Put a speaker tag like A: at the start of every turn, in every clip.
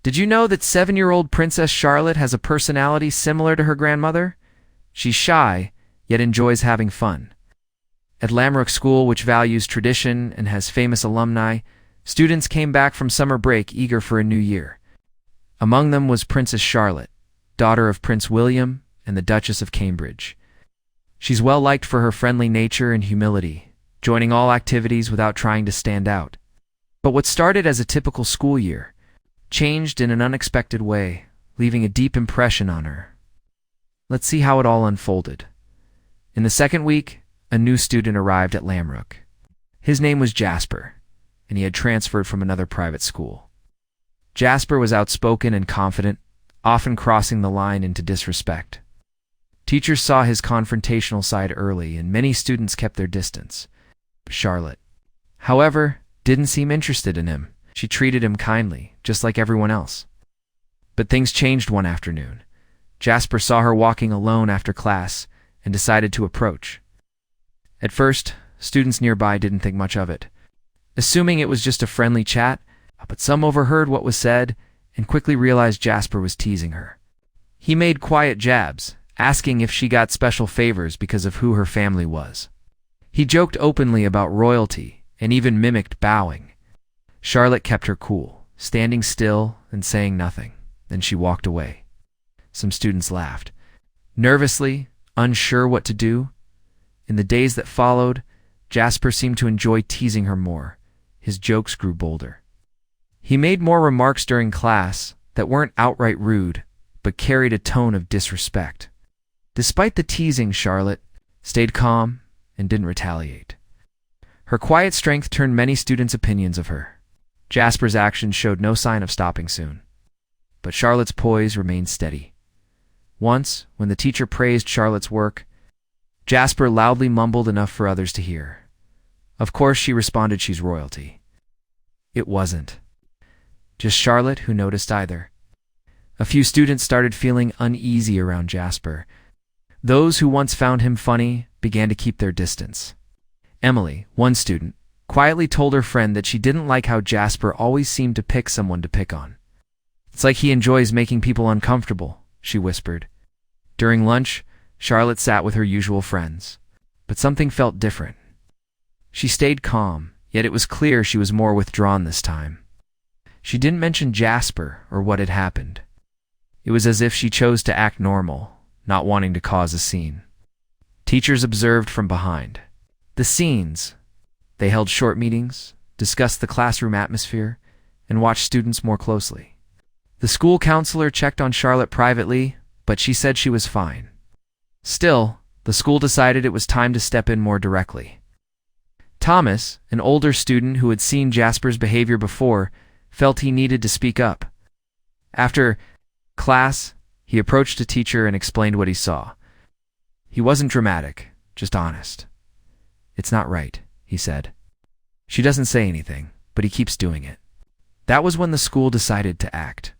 A: Did you know that 7-year-old Princess Charlotte has a personality similar to her grandmother? She's shy, yet enjoys having fun. At Lamrock School, which values tradition and has famous alumni, students came back from summer break eager for a new year. Among them was Princess Charlotte, daughter of Prince William and the Duchess of Cambridge. She's well liked for her friendly nature and humility, joining all activities without trying to stand out. But what started as a typical school year changed in an unexpected way, leaving a deep impression on her. Let's see how it all unfolded. In the second week, a new student arrived at Lamrock. His name was Jasper, and he had transferred from another private school. Jasper was outspoken and confident, often crossing the line into disrespect. Teachers saw his confrontational side early, and many students kept their distance. Charlotte, however, didn't seem interested in him. She treated him kindly, just like everyone else. But things changed one afternoon. Jasper saw her walking alone after class and decided to approach. At first, students nearby didn't think much of it, assuming it was just a friendly chat, but some overheard what was said and quickly realized Jasper was teasing her. He made quiet jabs, asking if she got special favors because of who her family was. He joked openly about royalty and even mimicked bowing. Charlotte kept her cool, standing still and saying nothing. Then she walked away. Some students laughed, nervously, unsure what to do. In the days that followed, Jasper seemed to enjoy teasing her more. His jokes grew bolder. He made more remarks during class that weren't outright rude, but carried a tone of disrespect. Despite the teasing, Charlotte stayed calm and didn't retaliate. Her quiet strength turned many students' opinions of her. Jasper's actions showed no sign of stopping soon, but Charlotte's poise remained steady. Once, when the teacher praised Charlotte's work, Jasper loudly mumbled enough for others to hear. Of course, she responded she's royalty. It wasn't just Charlotte who noticed either. A few students started feeling uneasy around Jasper. Those who once found him funny began to keep their distance. Emily, one student, quietly told her friend that she didn't like how Jasper always seemed to pick someone to pick on. It's like he enjoys making people uncomfortable, she whispered. During lunch, Charlotte sat with her usual friends, but something felt different. She stayed calm, yet it was clear she was more withdrawn this time. She didn't mention Jasper or what had happened. It was as if she chose to act normal, not wanting to cause a scene. Teachers observed from behind. The scenes. They held short meetings, discussed the classroom atmosphere, and watched students more closely. The school counselor checked on Charlotte privately, but she said she was fine. Still, the school decided it was time to step in more directly. Thomas, an older student who had seen Jasper's behavior before, felt he needed to speak up. After class, he approached a teacher and explained what he saw. He wasn't dramatic, just honest. It's not right, he said. She doesn't say anything, but he keeps doing it. That was when the school decided to act.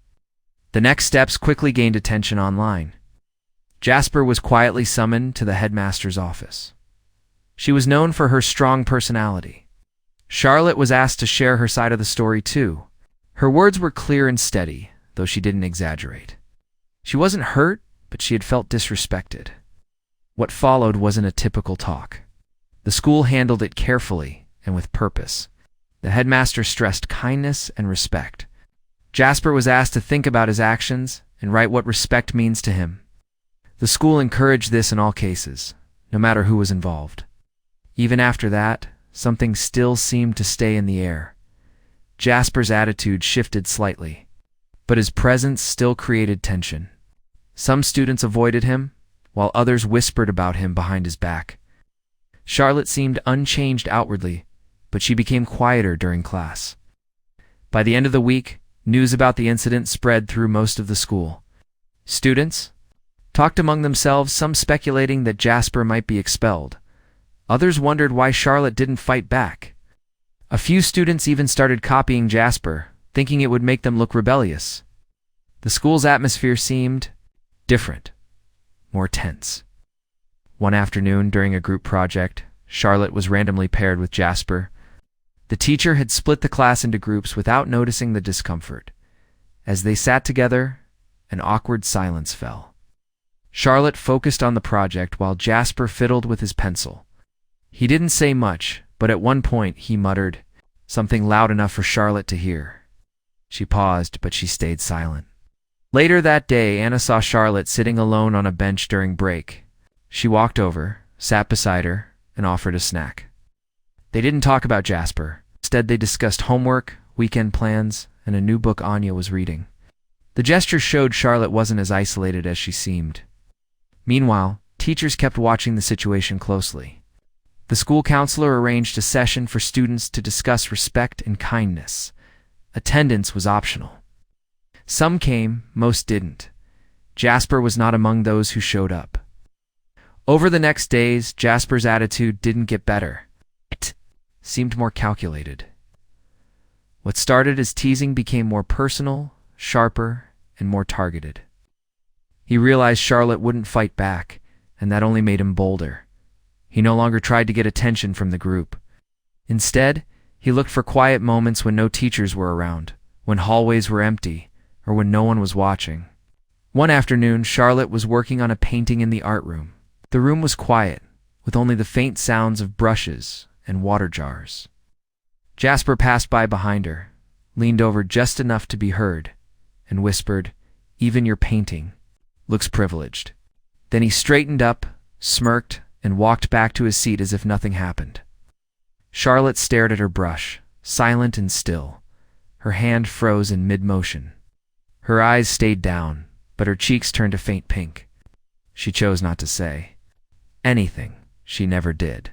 A: The next steps quickly gained attention online. Jasper was quietly summoned to the headmaster's office. She was known for her strong personality. Charlotte was asked to share her side of the story too. Her words were clear and steady, though she didn't exaggerate. She wasn't hurt, but she had felt disrespected. What followed wasn't a typical talk. The school handled it carefully and with purpose. The headmaster stressed kindness and respect. Jasper was asked to think about his actions and write what respect means to him. The school encouraged this in all cases, no matter who was involved. Even after that, something still seemed to stay in the air. Jasper's attitude shifted slightly, but his presence still created tension. Some students avoided him, while others whispered about him behind his back. Charlotte seemed unchanged outwardly, but she became quieter during class. By the end of the week, news about the incident spread through most of the school. Students talked among themselves, some speculating that Jasper might be expelled. Others wondered why Charlotte didn't fight back. A few students even started copying Jasper, thinking it would make them look rebellious. The school's atmosphere seemed different, more tense. One afternoon, during a group project, Charlotte was randomly paired with Jasper. The teacher had split the class into groups without noticing the discomfort. As they sat together, an awkward silence fell. Charlotte focused on the project while Jasper fiddled with his pencil. He didn't say much, but at one point he muttered, something loud enough for Charlotte to hear. She paused, but she stayed silent. Later that day, Anna saw Charlotte sitting alone on a bench during break. She walked over, sat beside her, and offered a snack. They didn't talk about Jasper. Instead, they discussed homework, weekend plans, and a new book Anya was reading. The gesture showed Charlotte wasn't as isolated as she seemed. Meanwhile, teachers kept watching the situation closely. The school counselor arranged a session for students to discuss respect and kindness. Attendance was optional. Some came, most didn't. Jasper was not among those who showed up. Over the next days, Jasper's attitude didn't get better. It seemed more calculated. What started as teasing became more personal, sharper, and more targeted. He realized Charlotte wouldn't fight back, and that only made him bolder. He no longer tried to get attention from the group. Instead, he looked for quiet moments when no teachers were around, when hallways were empty, or when no one was watching. One afternoon, Charlotte was working on a painting in the art room. The room was quiet, with only the faint sounds of brushes and water jars. Jasper passed by behind her, leaned over just enough to be heard, and whispered, "Even your painting looks privileged." Then he straightened up, smirked, and walked back to his seat as if nothing happened. Charlotte stared at her brush, silent and still. Her hand froze in mid-motion. Her eyes stayed down, but her cheeks turned a faint pink. She chose not to say anything. She never did.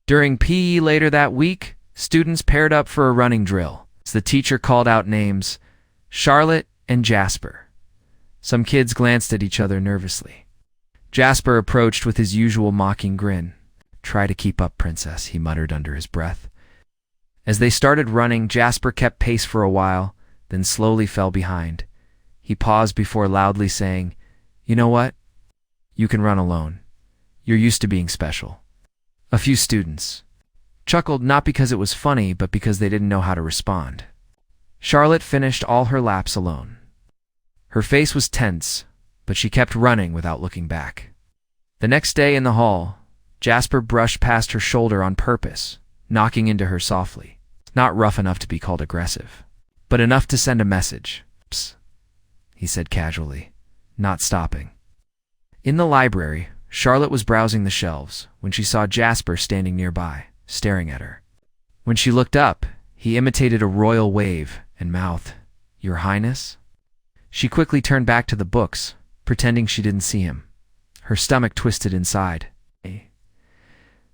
A: During PE later that week, students paired up for a running drill. As the teacher called out names, Charlotte and Jasper. Some kids glanced at each other nervously. Jasper approached with his usual mocking grin. "Try to keep up, princess," he muttered under his breath. As they started running, Jasper kept pace for a while, then slowly fell behind. He paused before loudly saying, "You know what? You can run alone. You're used to being special." A few students chuckled, not because it was funny, but because they didn't know how to respond. Charlotte finished all her laps alone. Her face was tense, but she kept running without looking back. The next day in the hall, Jasper brushed past her shoulder on purpose, knocking into her softly. Not rough enough to be called aggressive, but enough to send a message. "Psst," he said casually, not stopping. In the library, Charlotte was browsing the shelves when she saw Jasper standing nearby, staring at her. When she looked up, he imitated a royal wave and mouthed, "Your Highness?" She quickly turned back to the books, pretending she didn't see him. Her stomach twisted inside.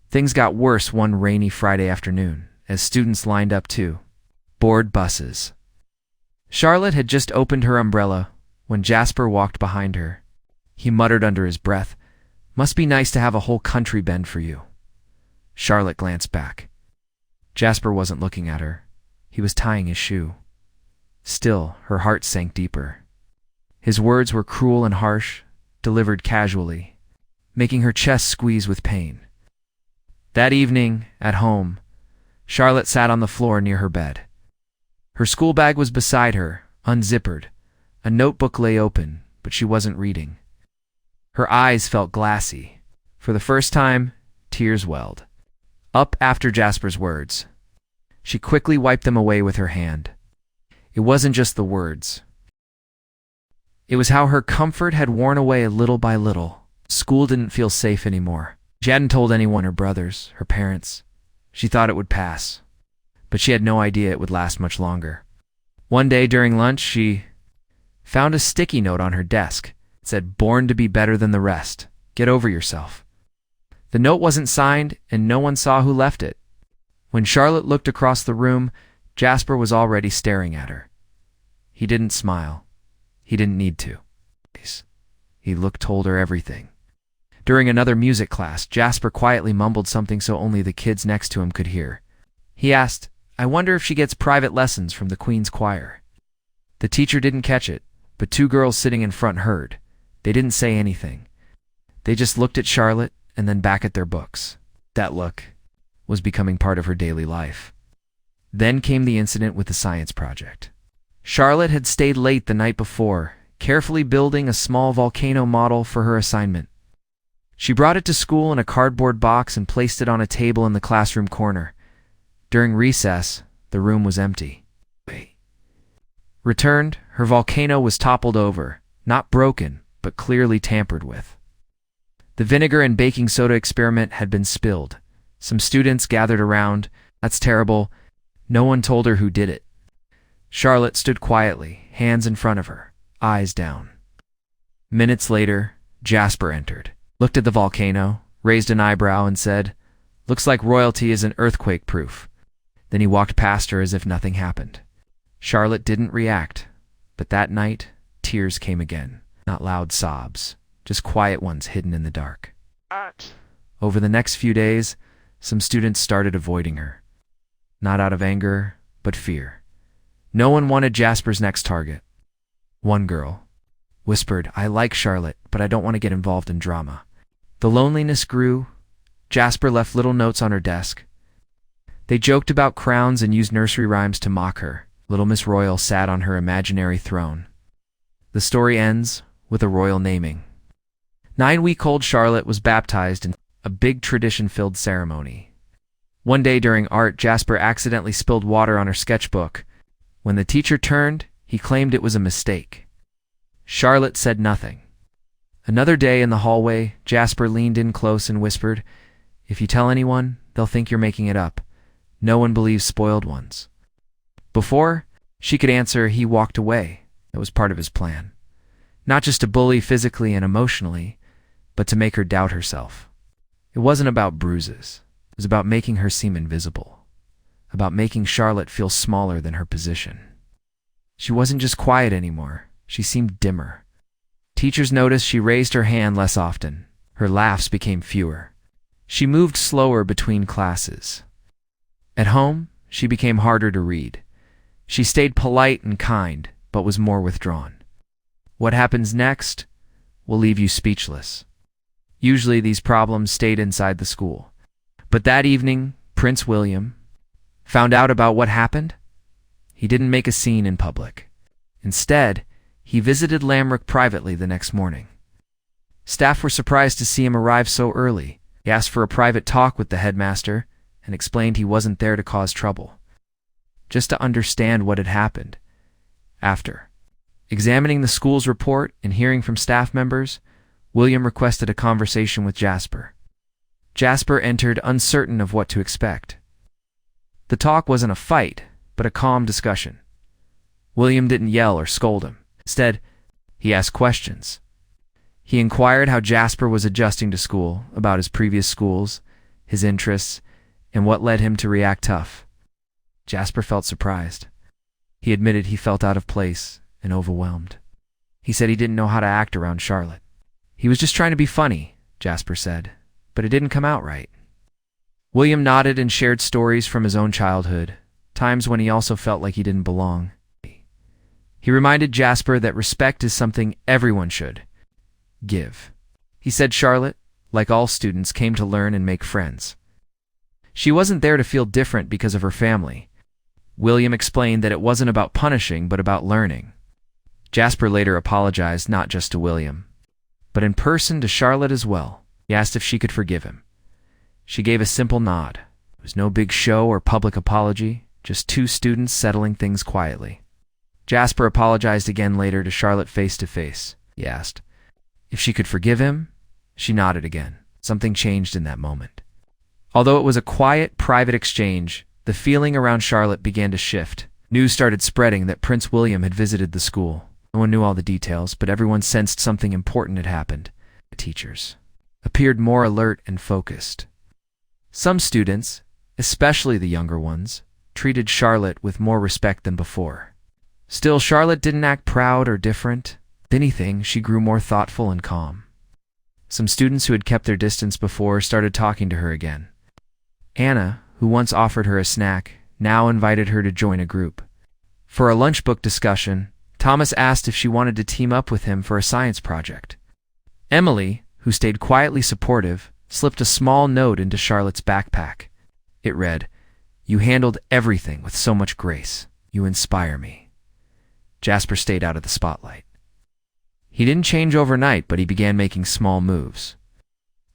A: Things got worse one rainy Friday afternoon, as students lined up to board buses. Charlotte had just opened her umbrella when Jasper walked behind her. He muttered under his breath, "Must be nice to have a whole country bend for you." Charlotte glanced back. Jasper wasn't looking at her. He was tying his shoe. Still, her heart sank deeper. His words were cruel and harsh, delivered casually, making her chest squeeze with pain. That evening, at home, Charlotte sat on the floor near her bed. Her school bag was beside her, unzippered. A notebook lay open, but she wasn't reading. Her eyes felt glassy. For the first time, tears welled up after Jasper's words. She quickly wiped them away with her hand. It wasn't just the words. It was how her comfort had worn away little by little. School didn't feel safe anymore. She hadn't told anyone, her brothers, her parents. She thought it would pass, but she had no idea it would last much longer. One day during lunch, she found a sticky note on her desk. It said, "Born to be better than the rest. Get over yourself." The note wasn't signed, and no one saw who left it. When Charlotte looked across the room, Jasper was already staring at her. He didn't smile. He didn't need to. He told her everything. During another music class, Jasper quietly mumbled something so only the kids next to him could hear. He asked, "I wonder if she gets private lessons from the Queen's choir." The teacher didn't catch it, but two girls sitting in front heard. They didn't say anything. They just looked at Charlotte and then back at their books. That look was becoming part of her daily life. Then came the incident with the science project. Charlotte had stayed late the night before, carefully building a small volcano model for her assignment. She brought it to school in a cardboard box and placed it on a table in the classroom corner. During recess, the room was empty. Returned, her volcano was toppled over, not broken, but clearly tampered with. The vinegar and baking soda experiment had been spilled. Some students gathered around. That's terrible. No one told her who did it. Charlotte stood quietly, hands in front of her, eyes down. Minutes later, Jasper entered, looked at the volcano, raised an eyebrow and said, "Looks like royalty isn't earthquake-proof." Then he walked past her as if nothing happened. Charlotte didn't react, but that night, tears came again. Not loud sobs, just quiet ones hidden in the dark. Over the next few days, some students started avoiding her. Not out of anger, but fear. No one wanted Jasper's next target. One girl whispered, "I like Charlotte, but I don't want to get involved in drama." The loneliness grew. Jasper left little notes on her desk. They joked about crowns and used nursery rhymes to mock her. Little Miss Royal sat on her imaginary throne. The story ends with a royal naming. 9-week-old Charlotte was baptized in a big tradition-filled ceremony. One day during art, Jasper accidentally spilled water on her sketchbook. When the teacher turned, he claimed it was a mistake. Charlotte said nothing. Another day in the hallway, Jasper leaned in close and whispered, "If you tell anyone, they'll think you're making it up. No one believes spoiled ones." Before she could answer, he walked away. That was part of his plan. Not just to bully physically and emotionally, but to make her doubt herself. It wasn't about bruises. It was about making her seem invisible. About making Charlotte feel smaller than her position. She wasn't just quiet anymore. She seemed dimmer. Teachers noticed she raised her hand less often. Her laughs became fewer. She moved slower between classes. At home, she became harder to read. She stayed polite and kind, but was more withdrawn. What happens next will leave you speechless. Usually these problems stayed inside the school. But that evening, Prince William found out about what happened. He didn't make a scene in public. Instead, he visited Lamrock privately the next morning. Staff were surprised to see him arrive so early. He asked for a private talk with the headmaster and explained he wasn't there to cause trouble, just to understand what had happened. After examining the school's report and hearing from staff members, William requested a conversation with Jasper. Jasper entered uncertain of what to expect. The talk wasn't a fight, but a calm discussion. William didn't yell or scold him. Instead, he asked questions. He inquired how Jasper was adjusting to school, about his previous schools, his interests, and what led him to react tough. Jasper felt surprised. He admitted he felt out of place and overwhelmed. He said he didn't know how to act around Charlotte. He was just trying to be funny, Jasper said, but it didn't come out right. William nodded and shared stories from his own childhood, times when he also felt like he didn't belong. He reminded Jasper that respect is something everyone should give. He said Charlotte, like all students, came to learn and make friends. She wasn't there to feel different because of her family. William explained that it wasn't about punishing, but about learning. Jasper later apologized not just to William, but in person to Charlotte as well. He asked if she could forgive him. She gave a simple nod. It was no big show or public apology, just two students settling things quietly. Jasper apologized again later to Charlotte face to face. He asked if she could forgive him. She nodded again. Something changed in that moment. Although it was a quiet, private exchange, the feeling around Charlotte began to shift. News started spreading that Prince William had visited the school. No one knew all the details, but everyone sensed something important had happened. The teachers appeared more alert and focused. Some students, especially the younger ones, treated Charlotte with more respect than before. Still, Charlotte didn't act proud or different. If anything, she grew more thoughtful and calm. Some students who had kept their distance before started talking to her again. Anna, who once offered her a snack, now invited her to join a group. For a lunchbook discussion, Thomas asked if she wanted to team up with him for a science project. Emily, who stayed quietly supportive, slipped a small note into Charlotte's backpack. It read, "You handled everything with so much grace. You inspire me." Jasper stayed out of the spotlight. He didn't change overnight, but he began making small moves.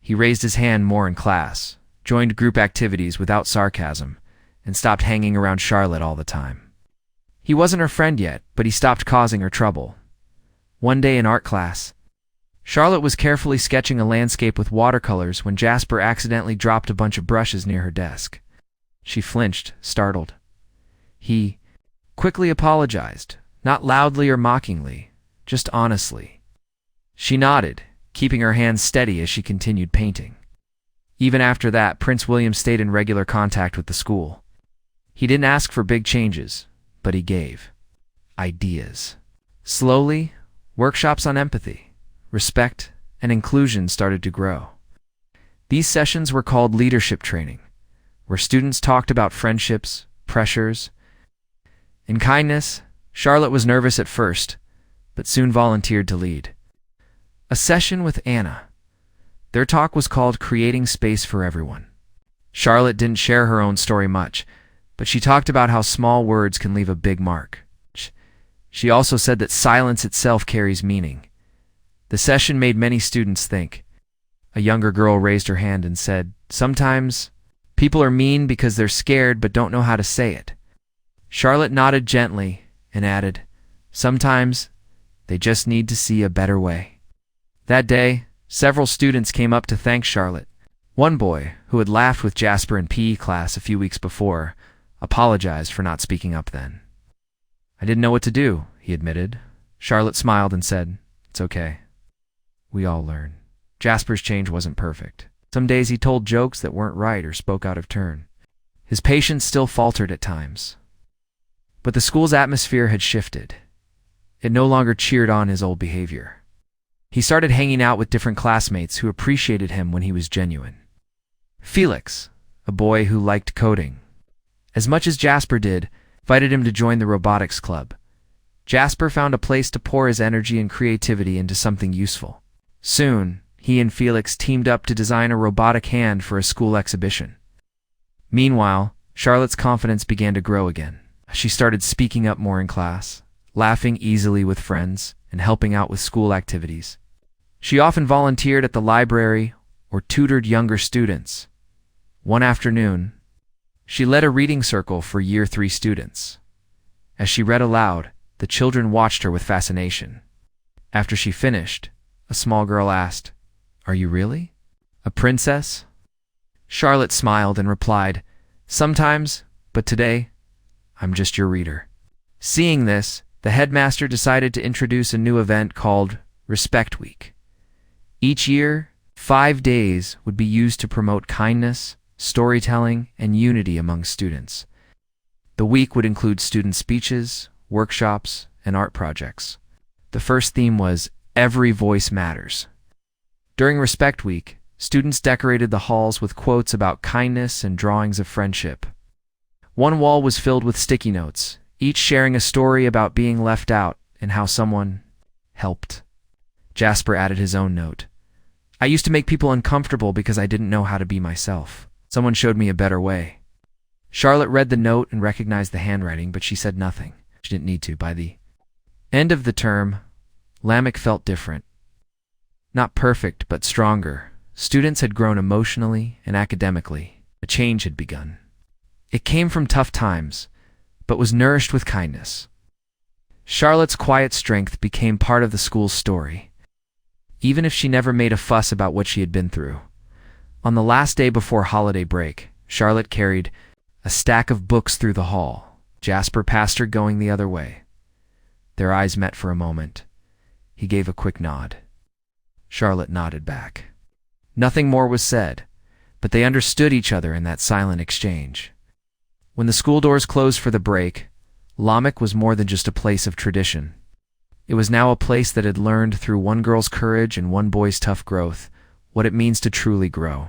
A: He raised his hand more in class, joined group activities without sarcasm, and stopped hanging around Charlotte all the time. He wasn't her friend yet, but he stopped causing her trouble. One day in art class, Charlotte was carefully sketching a landscape with watercolors when Jasper accidentally dropped a bunch of brushes near her desk. She flinched, startled. He quickly apologized, not loudly or mockingly, just honestly. She nodded, keeping her hands steady as she continued painting. Even after that, Prince William stayed in regular contact with the school. He didn't ask for big changes, but he gave ideas. Slowly, workshops on empathy, respect, and inclusion started to grow. These sessions were called leadership training, where students talked about friendships, pressures, and kindness. Charlotte was nervous at first, but soon volunteered to lead. A session with Anna. Their talk was called Creating Space for Everyone. Charlotte didn't share her own story much, but she talked about how small words can leave a big mark. She also said that silence itself carries meaning. The session made many students think. A younger girl raised her hand and said, "Sometimes people are mean because they're scared but don't know how to say it." Charlotte nodded gently and added, "Sometimes they just need to see a better way." That day, several students came up to thank Charlotte. One boy, who had laughed with Jasper in PE class a few weeks before, apologized for not speaking up then. "I didn't know what to do," he admitted. Charlotte smiled and said, "It's okay. We all learn." Jasper's change wasn't perfect. Some days he told jokes that weren't right or spoke out of turn. His patience still faltered at times. But the school's atmosphere had shifted. It no longer cheered on his old behavior. He started hanging out with different classmates who appreciated him when he was genuine. Felix, a boy who liked coding as much as Jasper did, invited him to join the robotics club. Jasper found a place to pour his energy and creativity into something useful. Soon, he and Felix teamed up to design a robotic hand for a school exhibition. Meanwhile, Charlotte's confidence began to grow again. She started speaking up more in class, laughing easily with friends, and helping out with school activities. She often volunteered at the library or tutored younger students. One afternoon, she led a reading circle for Year 3 students. As she read aloud, the children watched her with fascination. After she finished, a small girl asked, "Are you really a princess?" Charlotte smiled and replied, "Sometimes, but today, I'm just your reader." Seeing this, the headmaster decided to introduce a new event called Respect Week. Each year, 5 days would be used to promote kindness, storytelling, and unity among students. The week would include student speeches, workshops, and art projects. The first theme was Every Voice Matters. During Respect Week, students decorated the halls with quotes about kindness and drawings of friendship. One wall was filled with sticky notes, each sharing a story about being left out and how someone helped. Jasper added his own note. "I used to make people uncomfortable because I didn't know how to be myself. Someone showed me a better way." Charlotte read the note and recognized the handwriting, but she said nothing. She didn't need to. By the end of the term, Lamech felt different. Not perfect, but stronger. Students had grown emotionally and academically. A change had begun. It came from tough times, but was nourished with kindness. Charlotte's quiet strength became part of the school's story, even if she never made a fuss about what she had been through. On the last day before holiday break, Charlotte carried a stack of books through the hall. Jasper passed her going the other way. Their eyes met for a moment. He gave a quick nod. Charlotte nodded back. Nothing more was said, but they understood each other in that silent exchange. When the school doors closed for the break, Lamech was more than just a place of tradition. It was now a place that had learned through one girl's courage and one boy's tough growth what it means to truly grow.